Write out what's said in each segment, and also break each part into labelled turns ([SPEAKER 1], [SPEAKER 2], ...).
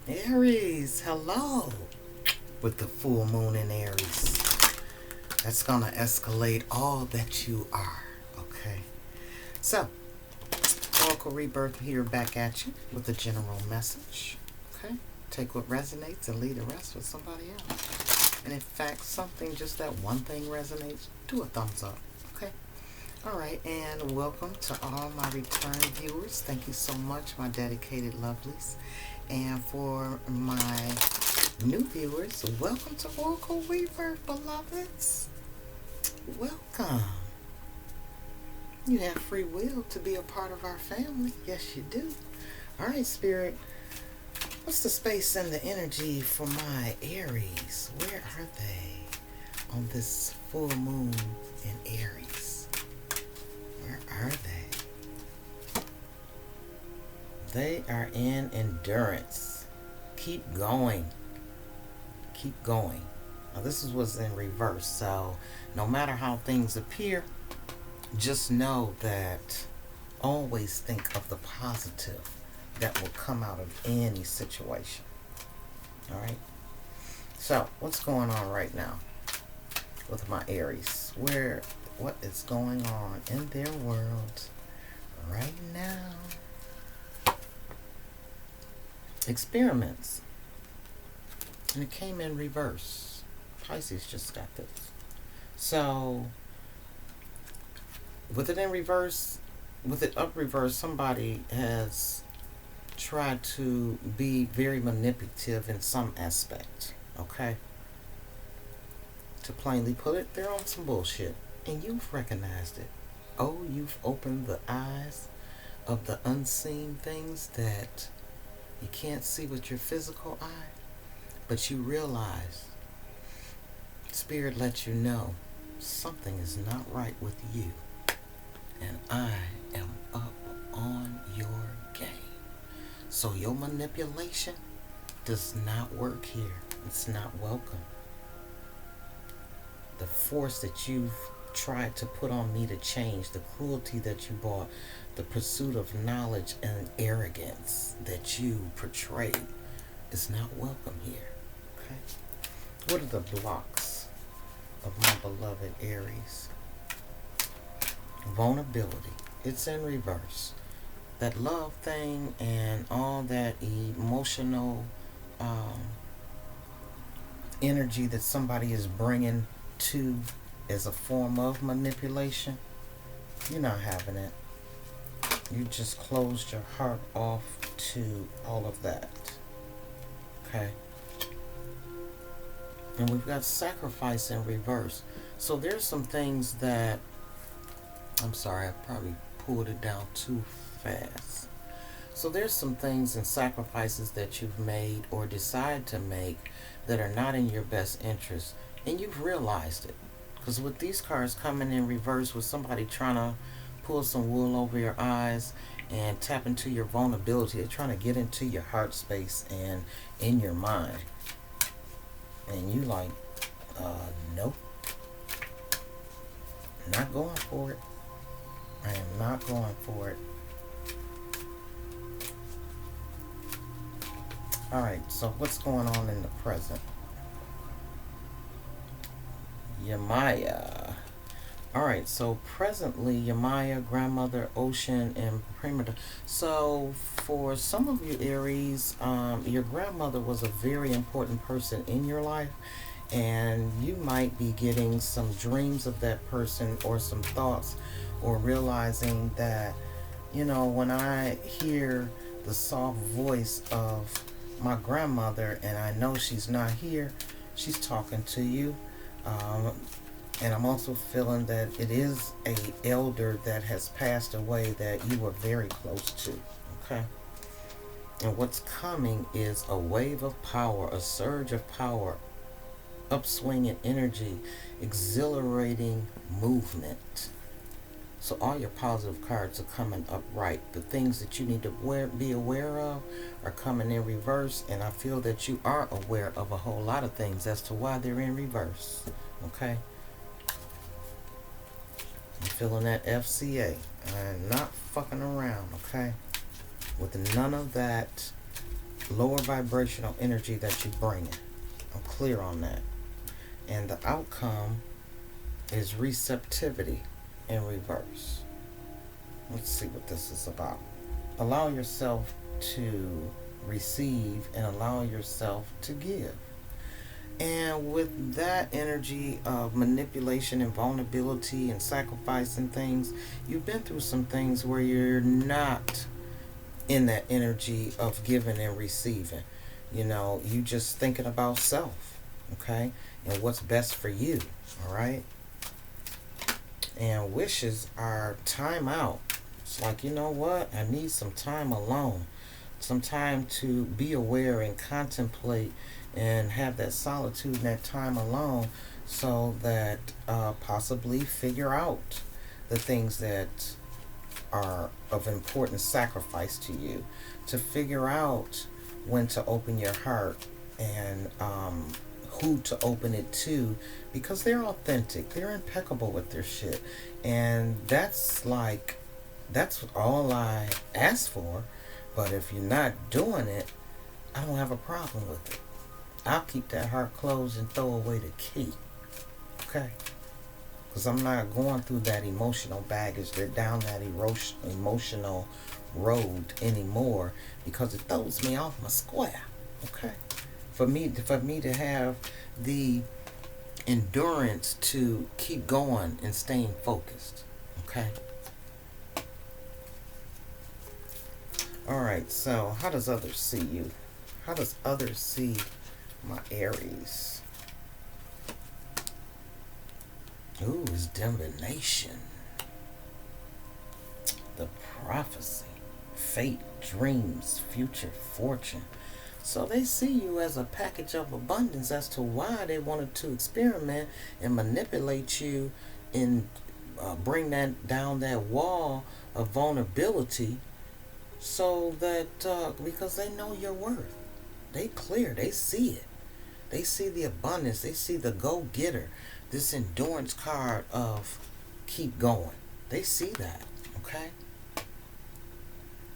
[SPEAKER 1] Aries, hello. With the full moon in Aries, that's going to escalate all that you are. Okay. So, Oracle Rebirth here back at you with a general message. Okay. Take what resonates and leave the rest with somebody else. And in fact, something, just that one thing resonates, do a thumbs up. Okay. All right. And welcome to all my return viewers. Thank you so much, my dedicated lovelies. And for my new viewers, welcome to Oracle Rebirth, beloveds. Welcome. You have free will to be a part of our family. Yes, you do. All right, Spirit. What's the space and the energy for my Aries? Where are they on this full moon in Aries? Where are they? They are in endurance. Keep going. Keep going. Now, this is what's in reverse. So, no matter how things appear, just know that always think of the positive that will come out of any situation. All right? So, what's going on right now with my Aries? What is going on in their world right now? Experiments. And it came in reverse. Pisces just got this. So, with it in reverse, with it up reverse, somebody has tried to be very manipulative in some aspect. Okay? To plainly put it, they're on some bullshit. And you've recognized it. Oh, you've opened the eyes of the unseen things that you can't see with your physical eye, but you realize, Spirit lets you know something is not right with you, and I am up on your game. So your manipulation does not work here. It's not welcome. The force that you've tried to put on me to change, the cruelty that you brought, the pursuit of knowledge and arrogance that you portray is not welcome here. Okay? What are the blocks of my beloved Aries? Vulnerability. It's in reverse. That love thing and all that emotional energy that somebody is bringing to as a form of manipulation, you're not having it. You just closed your heart off to all of that. Okay? And we've got sacrifice in reverse. So there's some things that, I'm sorry, I probably pulled it down too fast. So there's some things and sacrifices that you've made or decide to make that are not in your best interest. And you've realized it. Because with these cards coming in reverse, with somebody trying to pull some wool over your eyes and tap into your vulnerability, they're trying to get into your heart space and in your mind. And you like, nope. Not going for it. I am not going for it. Alright, so what's going on in the present? Yamaya. Alright, so presently Yamaya, grandmother, ocean, and premature. So for some of you Aries, your grandmother was a very important person in your life, and you might be getting some dreams of that person or some thoughts, or realizing that, you know, when I hear the soft voice of my grandmother and I know she's not here, she's talking to you. And I'm also feeling that it is a elder that has passed away that you were very close to. Okay? And what's coming is a wave of power, a surge of power, upswing in energy, exhilarating movement. So all your positive cards are coming up right. The things that you need to be aware of are coming in reverse, and I feel that you are aware of a whole lot of things as to why they're in reverse. Okay? I'm feeling that FCA. I'm not fucking around, okay? With none of that lower vibrational energy that you bring in. I'm clear on that. And the outcome is receptivity in reverse. Let's see what this is about. Allow yourself to receive and allow yourself to give. And with that energy of manipulation and vulnerability and sacrifice and things, you've been through some things where you're not in that energy of giving and receiving. You just thinking about self, okay? And what's best for you, all right? And wishes are time out. It's like, you know what? I need some time alone. Some time to be aware and contemplate and have that solitude and that time alone so that possibly figure out the things that are of important sacrifice to you, to figure out when to open your heart and who to open it to, because they're authentic, they're impeccable with their shit, and that's all I ask for. But if you're not doing it, I don't have a problem with it. I'll keep that heart closed and throw away the key. Okay? Because I'm not going through that emotional baggage, down that emotional road anymore, because it throws me off my square. Okay? For me to have the endurance to keep going and staying focused. Okay? Alright, so how does others see you? How does others see my Aries? Ooh, it's divination. The prophecy. Fate, dreams, future, fortune. So they see you as a package of abundance as to why they wanted to experiment and manipulate you and bring that down that wall of vulnerability, so that because they know your worth. They clear. They see it. They see the abundance. They see the go-getter. This endurance card of keep going. They see that. Okay?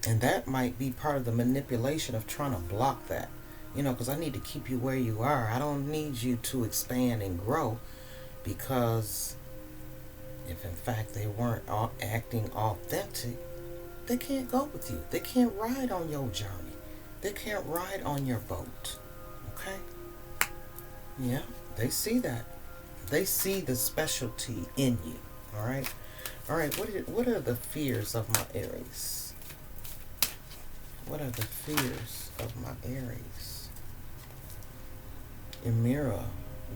[SPEAKER 1] And that might be part of the manipulation of trying to block that. Because I need to keep you where you are. I don't need you to expand and grow, because if in fact they weren't acting authentic, they can't go with you. They can't ride on your journey. They can't ride on your boat. Okay? Yeah, they see that. They see the specialty in you. All right? All right, what are the fears of my Aries? What are the fears of my Aries? Emira,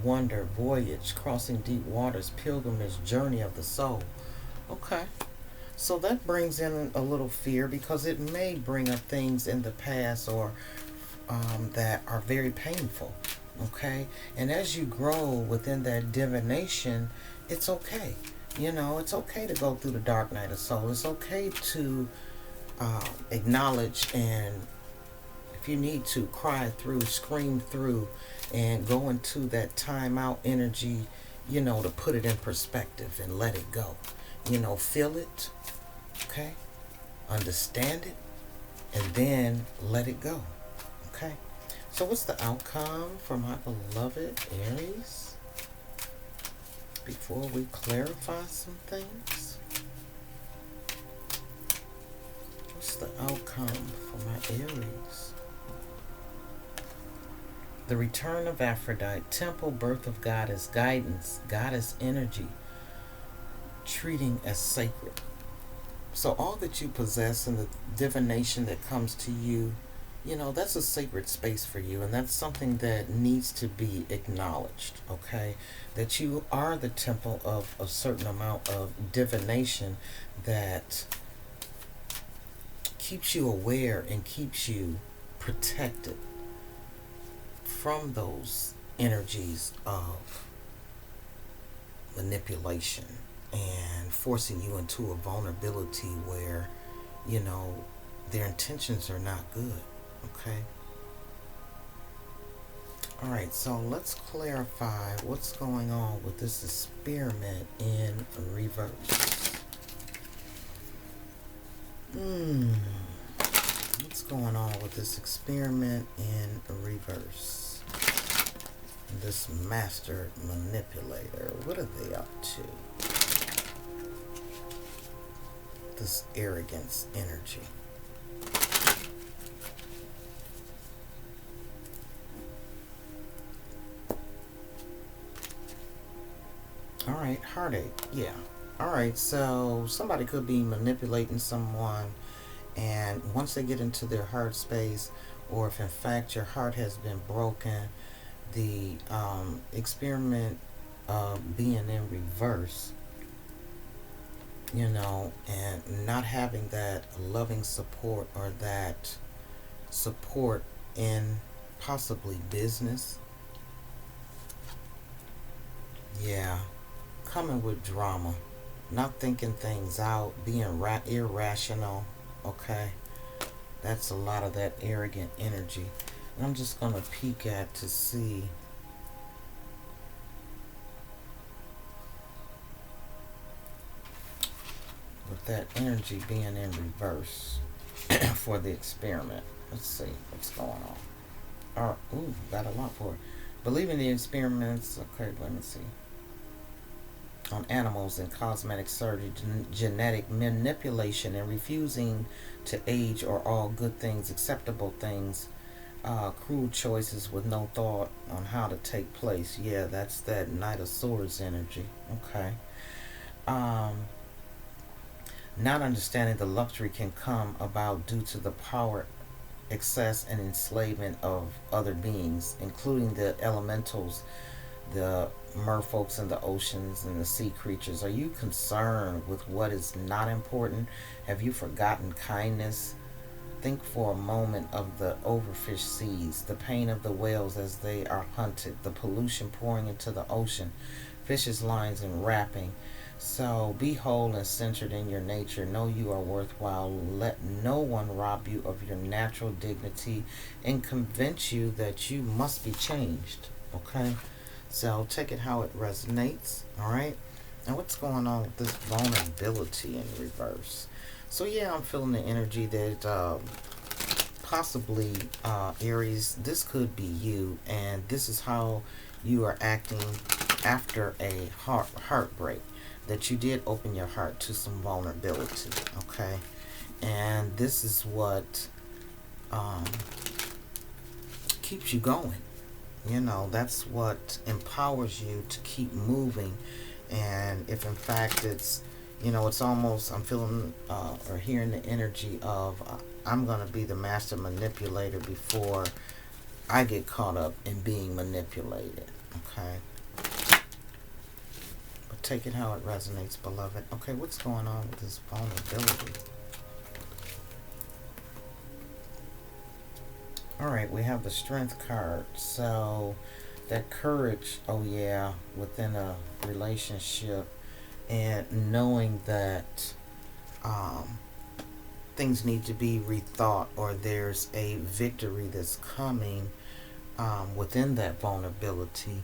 [SPEAKER 1] wonder, voyage, crossing deep waters, pilgrimage, journey of the soul. Okay. So that brings in a little fear, because it may bring up things in the past or that are very painful. Okay? And as you grow within that divination, it's okay. It's okay to go through the dark night of soul. It's okay to acknowledge, and if you need to, cry through, scream through, and go into that timeout energy, to put it in perspective and let it go. Feel it, okay? Understand it, and then let it go, okay? So what's the outcome for my beloved Aries? Before we clarify some things, what's the outcome for my Aries? The return of Aphrodite, temple, birth of goddess, guidance, goddess energy, treating as sacred. So all that you possess and the divination that comes to you, that's a sacred space for you, and that's something that needs to be acknowledged, okay? That you are the temple of a certain amount of divination that keeps you aware and keeps you protected from those energies of manipulation and forcing you into a vulnerability where, their intentions are not good. Okay? Alright, so let's clarify what's going on with this experiment in reverse. What's going on with this experiment in reverse? This master manipulator, what are they up to? This arrogance energy. Alright, heartache. Yeah. Alright, so somebody could be manipulating someone, and once they get into their heart space, or if in fact your heart has been broken, the experiment of being in reverse, you know, and not having that loving support or that support in possibly business. Yeah. Coming with drama, not thinking things out, being irrational. Okay, that's a lot of that arrogant energy. And I'm just gonna peek at to see with that energy being in reverse for the experiment. Let's see what's going on. All right, ooh, got a lot for it. Believing the experiments. Okay, let me see. On animals and cosmetic surgery, genetic manipulation, and refusing to age are all good things, acceptable things. Cruel choices with no thought on how to take place. Yeah, that's that Knight of Swords energy. Okay. Not understanding the luxury can come about due to the power, excess, and enslavement of other beings, including the elementals, the merfolks in the oceans and the sea creatures. Are you concerned with what is not important? Have you forgotten kindness? Think for a moment of the overfished seas, the pain of the whales as they are hunted, the pollution pouring into the ocean, fishes' lines and wrapping. So be whole and centered in your nature. Know you are worthwhile. Let no one rob you of your natural dignity and convince you that you must be changed. Okay? So take it how it resonates. Alright? And what's going on with this vulnerability in reverse? So yeah, I'm feeling the energy that possibly Aries, this could be you, and this is how you are acting after a heartbreak. That you did open your heart to some vulnerability, okay? And this is what keeps you going. You know, that's what empowers you to keep moving. And if in fact it's, you know, it's almost, I'm feeling or hearing the energy of I'm going to be the master manipulator before I get caught up in being manipulated, okay? But take it how it resonates, beloved. Okay, what's going on with this vulnerability? Alright, we have the Strength card. So, that courage, oh yeah, within a relationship, and knowing that things need to be rethought, or there's a victory that's coming within that vulnerability.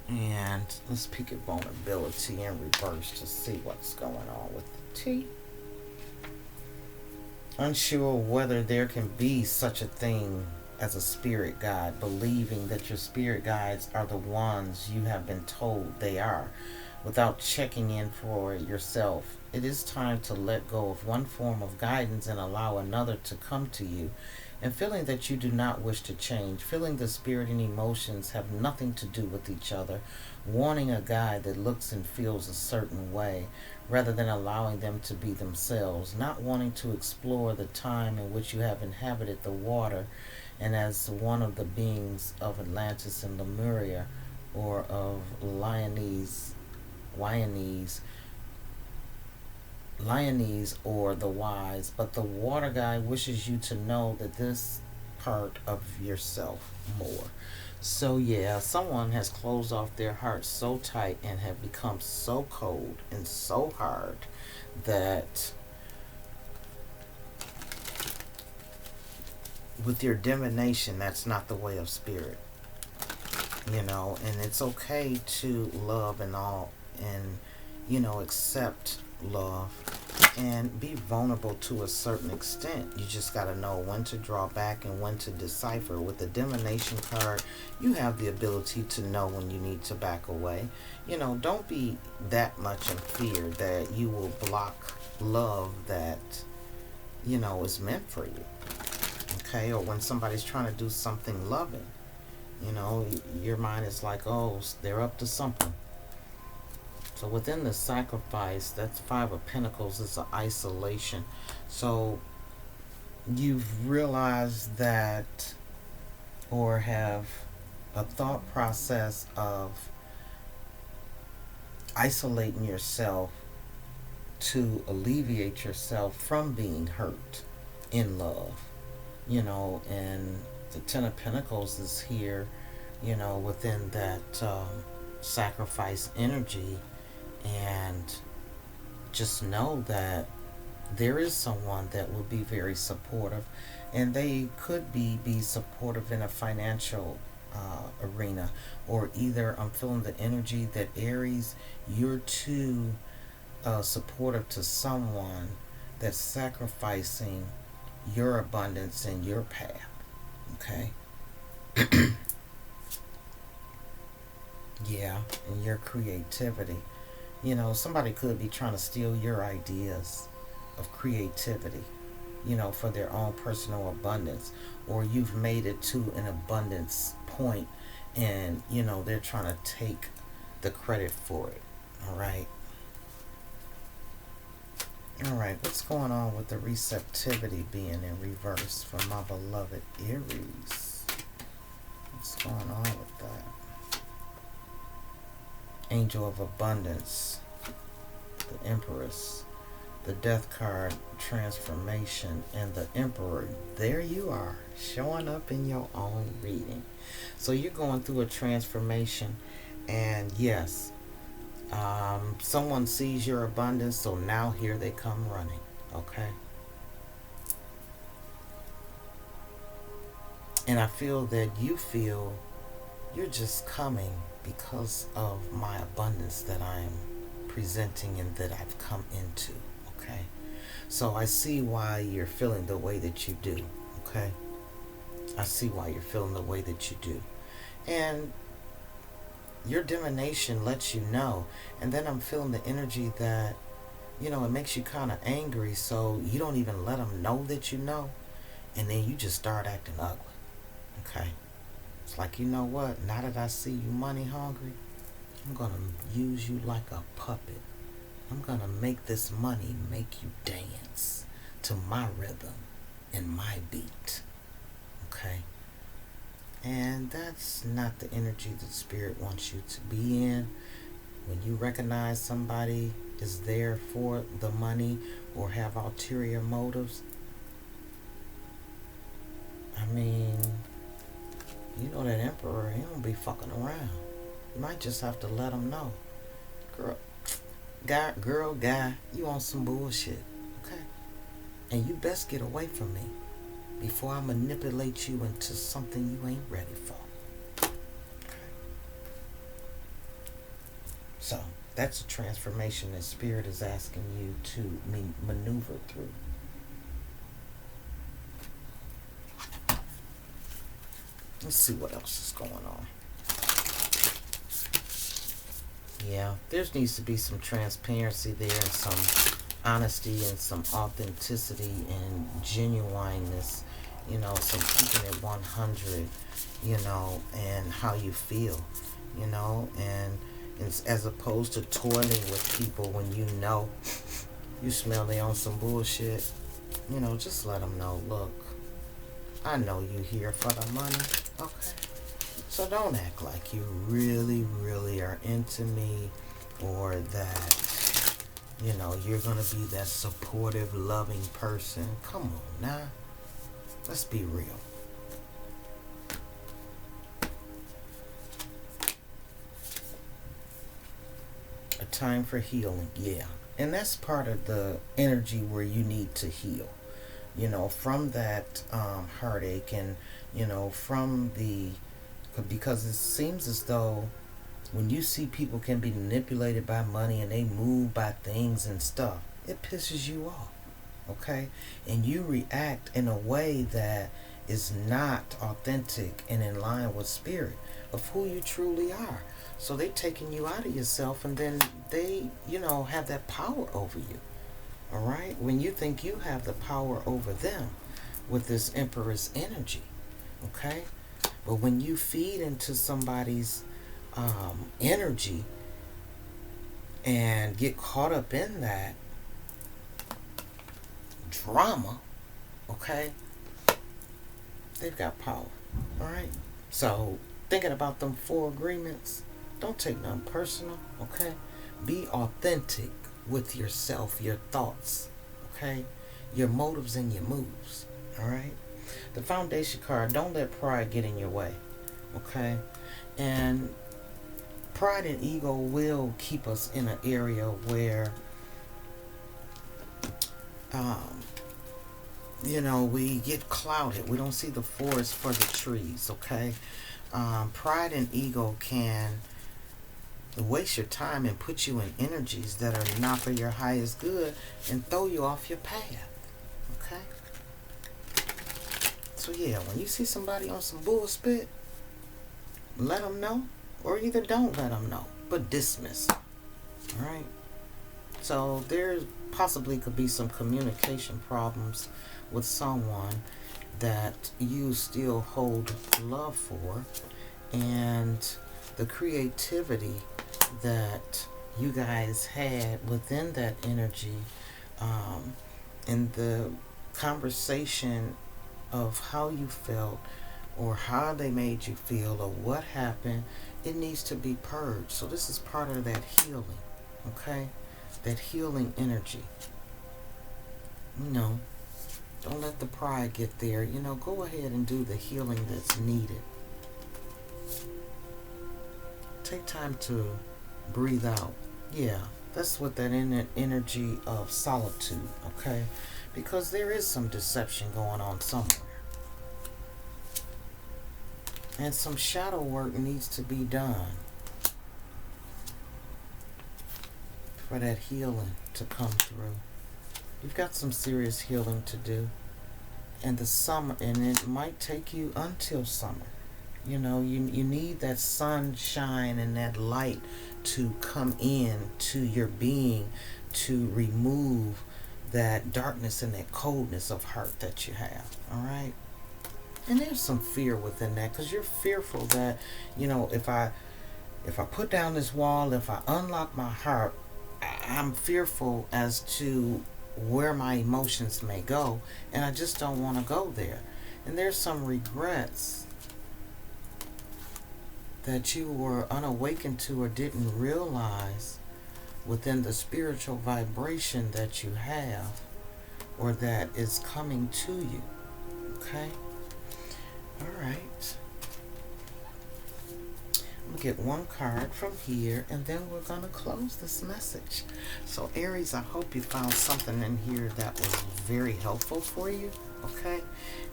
[SPEAKER 1] And let's peek at vulnerability in reverse to see what's going on with the T. Unsure whether there can be such a thing as a spirit guide, believing that your spirit guides are the ones you have been told they are, without checking in for yourself. It is time to let go of one form of guidance and allow another to come to you. And feeling that you do not wish to change, feeling the spirit and emotions have nothing to do with each other, wanting a guide that looks and feels a certain way, rather than allowing them to be themselves, not wanting to explore the time in which you have inhabited the water, and as one of the beings of Atlantis and Lemuria, or of Lyonese or the wise, but the water guy wishes you to know that this part of yourself more. So yeah, someone has closed off their heart so tight and have become so cold and so hard that with your divination, that's not the way of spirit. You know, and it's okay to love and all, and, you know, accept love, and be vulnerable to a certain extent. You just got to know when to draw back and when to decipher. With the divination card, you have the ability to know when you need to back away. Don't be that much in fear that you will block love that, is meant for you. Okay? Or when somebody's trying to do something loving, your mind is like, oh, they're up to something. So within the sacrifice, that's Five of Pentacles, is an isolation. So you've realized that, or have a thought process of isolating yourself to alleviate yourself from being hurt in love. And the Ten of Pentacles is here, within that sacrifice energy. And just know that there is someone that will be very supportive, and they could be supportive in a financial arena, or either I'm feeling the energy that Aries, you're too supportive to someone that's sacrificing your abundance and your path. Okay. Yeah, and your creativity. Somebody could be trying to steal your ideas of creativity, for their own personal abundance. Or you've made it to an abundance point and, they're trying to take the credit for it. All right. All right. What's going on with the receptivity being in reverse for my beloved Aries? What's going on with that? Angel of Abundance, the Empress, the Death card, Transformation, and the Emperor. There you are, showing up in your own reading. So you're going through a transformation, and yes, someone sees your abundance, so now here they come running. Okay. And I feel that you feel you're just coming because of my abundance that I am presenting and that I've come into. Okay. So I see why you're feeling the way that you do. Okay. I see why you're feeling the way that you do. And your divination lets you know. And then I'm feeling the energy that, it makes you kind of angry. So you don't even let them know that you know. And then you just start acting ugly. Okay. It's like, you know what? Now that I see you money hungry, I'm going to use you like a puppet. I'm going to make this money make you dance to my rhythm and my beat. Okay? And that's not the energy that Spirit wants you to be in. When you recognize somebody is there for the money or have ulterior motives, I mean, that Emperor, he don't be fucking around. You might just have to let him know. Guy, you on some bullshit. Okay? And you best get away from me before I manipulate you into something you ain't ready for. Okay? So, that's a transformation that Spirit is asking you to maneuver through. Let's see what else is going on. Yeah, there needs to be some transparency there, and some honesty and some authenticity and genuineness, some keeping it 100, and how you feel, and it's as opposed to toiling with people when you smell they on some bullshit, just let them know, look, I know you here for the money, okay? So don't act like you really, really are into me, or that, you're going to be that supportive, loving person. Come on now. Let's be real. A time for healing, yeah. And that's part of the energy where you need to heal. From that heartache, and, from the, because it seems as though when you see people can be manipulated by money and they move by things and stuff, it pisses you off, okay? And you react in a way that is not authentic and in line with spirit of who you truly are. So they're taking you out of yourself, and then they, have that power over you. All right? When you think you have the power over them with this Empress energy, okay? But when you feed into somebody's energy and get caught up in that drama, okay, they've got power. All right? So, thinking about them 4 agreements, don't take nothing personal, okay? Be authentic with yourself, your thoughts, okay? Your motives and your moves, all right? The foundation card, don't let pride get in your way, okay? And pride and ego will keep us in an area where, we get clouded. We don't see the forest for the trees, okay? Pride and ego can waste your time and put you in energies that are not for your highest good and throw you off your path, okay? So yeah, when you see somebody on some bullspit, let them know, or either don't let them know, but dismiss. All right. So there possibly could be some communication problems with someone that you still hold love for, and the creativity that you guys had within that energy, and the conversation of how you felt or how they made you feel or what happened, it needs to be purged. So this is part of that healing, okay? That healing energy. Don't let the pride get there. Go ahead and do the healing that's needed. Take time to breathe out. Yeah, that's what that energy of solitude, okay? Because there is some deception going on somewhere. And some shadow work needs to be done for that healing to come through. You've got some serious healing to do. And the summer, and it might take you until summer. You need that sunshine and that light to come in to your being, to remove that darkness and that coldness of heart that you have. All right? And there's some fear within that, because you're fearful that, if I put down this wall, if I unlock my heart, I'm fearful as to where my emotions may go, and I just don't want to go there. And there's some regrets that you were unawakened to or didn't realize within the spiritual vibration that you have, or that is coming to you. Okay? All right. I'm going to get one card from here, and then we're going to close this message. So Aries, I hope you found something in here that was very helpful for you, okay?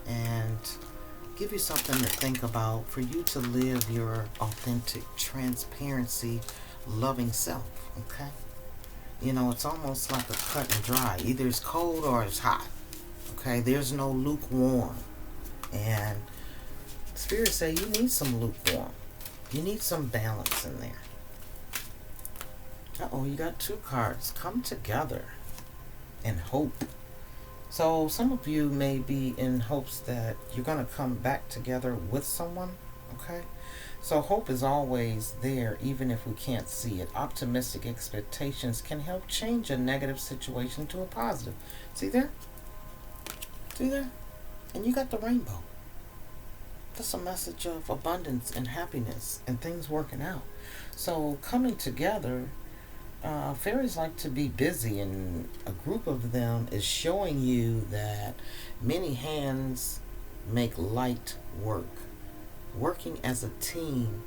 [SPEAKER 1] And give you something to think about for you to live your authentic, transparency, loving self, okay? It's almost like a cut and dry. Either it's cold or it's hot, okay? There's no lukewarm. And Spirit say you need some lukewarm. You need some balance in there. Uh-oh, you got 2 cards. Come together and hope. So some of you may be in hopes that you're going to come back together with someone, okay? So hope is always there, even if we can't see it. Optimistic expectations can help change a negative situation to a positive. See there? See there? And you got the rainbow. That's a message of abundance and happiness and things working out. So coming together, fairies like to be busy, and a group of them is showing you that many hands make light work. Working as a team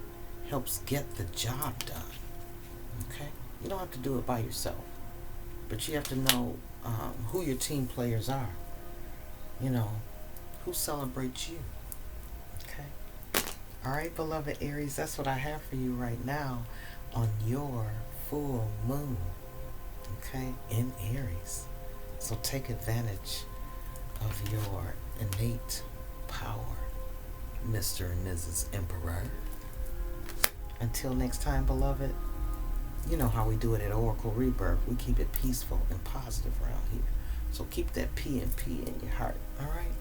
[SPEAKER 1] helps get the job done. Okay? You don't have to do it by yourself, but you have to know who your team players are. Who celebrates you. Okay? All right, beloved Aries, that's what I have for you right now on your full moon. Okay, in Aries. So take advantage of your innate power, Mr. and Mrs. Emperor. Until next time, beloved, you know how we do it at Oracle Rebirth. We keep it peaceful and positive around here. So keep that P and P in your heart, all right?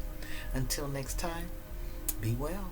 [SPEAKER 1] Until next time, be well.